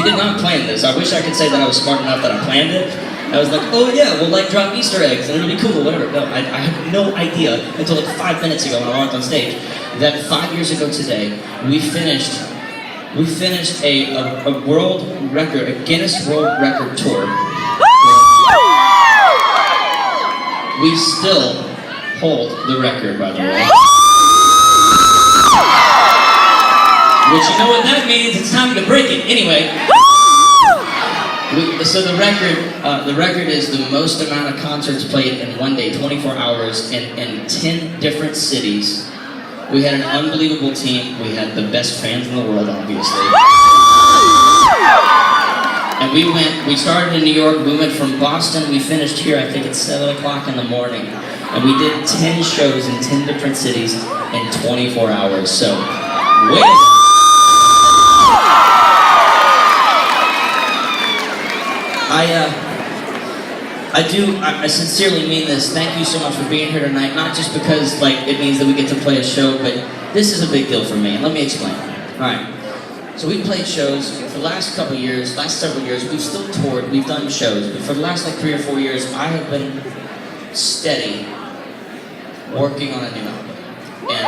we did not plan this. I wish I could say that I was smart enough that I planned it. I was like, oh yeah, we'll like drop Easter eggs and it'll be cool, whatever. No, I had no idea until like 5 minutes ago when I walked on stage that 5 years ago today, we finished a world record, a Guinness World Record tour. We still hold the record, by the way. Which, you know what that means? It's time to break it. Anyway. So the record is the most amount of concerts played in one day, 24 hours, in 10 different cities. We had an unbelievable team. We had the best fans in the world, obviously. And we started in New York, we went from Boston, we finished here, I think at 7 o'clock in the morning. And we did 10 shows in 10 different cities in 24 hours. So, I sincerely mean this. Thank you so much for being here tonight. Not just because it means that we get to play a show, but this is a big deal for me. And let me explain. All right. So we've played shows for the last several years. We've still toured. We've done shows, but for the last 3 or 4 years, I have been steady working on a new album. And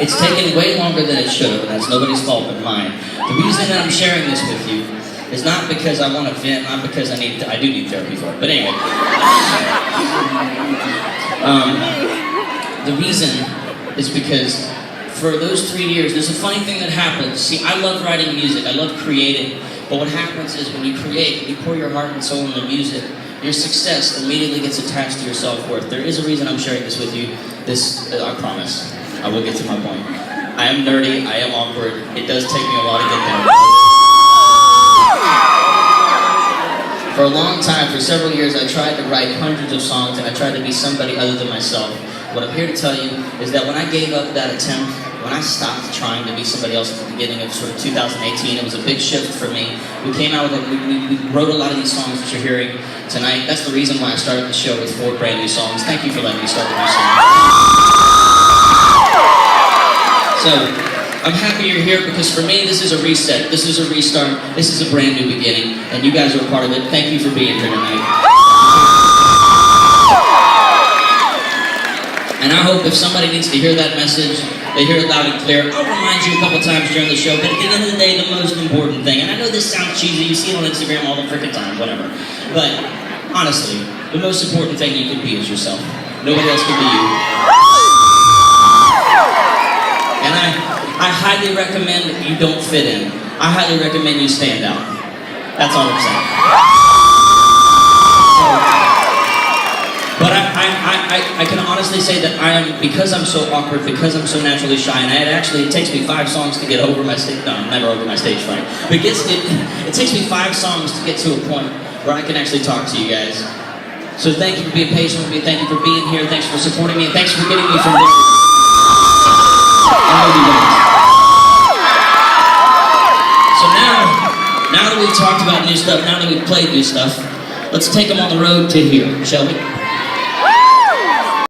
it's taken way longer than it should have, and that's nobody's fault but mine. The reason that I'm sharing this with you is not because I want to vent, not because I do need therapy for it, but anyway. The reason is because for those 3 years, there's a funny thing that happens. See, I love writing music, I love creating, but what happens is when you create, you pour your heart and soul into music, your success immediately gets attached to your self-worth. There is a reason I'm sharing this with you. I promise. I will get to my point. I am nerdy, I am awkward. It does take me a while to get there. For a long time, for several years, I tried to write hundreds of songs and I tried to be somebody other than myself. What I'm here to tell you is that when I gave up that attempt, when I stopped trying to be somebody else at the beginning of sort of 2018, it was a big shift for me. We came out with, we wrote a lot of these songs that you're hearing tonight. That's the reason why I started the show with 4 brand new songs. Thank you for letting me start the new song. So, I'm happy you're here because for me, this is a reset, this is a restart, this is a brand new beginning, and you guys are a part of it. Thank you for being here tonight. And I hope if somebody needs to hear that message, they hear it loud and clear. I'll remind you a couple times during the show, but at the end of the day, the most important thing, and I know this sounds cheesy, you see it on Instagram all the freaking time, whatever, but honestly, the most important thing you can be is yourself. Nobody else can be you. And I highly recommend you don't fit in. I highly recommend you stand out. That's all I'm saying. But I can honestly say that because I'm so awkward, because I'm so naturally shy, and it takes me 5 songs to get over my stage, no, I'm never over my stage fright, but it takes me 5 songs to get to a point where I can actually talk to you guys. So thank you for being patient with me, thank you for being here, thanks for supporting me, and thanks for getting me from there. I love you guys. So now that we've talked about new stuff, now that we've played new stuff, let's take them on the road to here, shall we?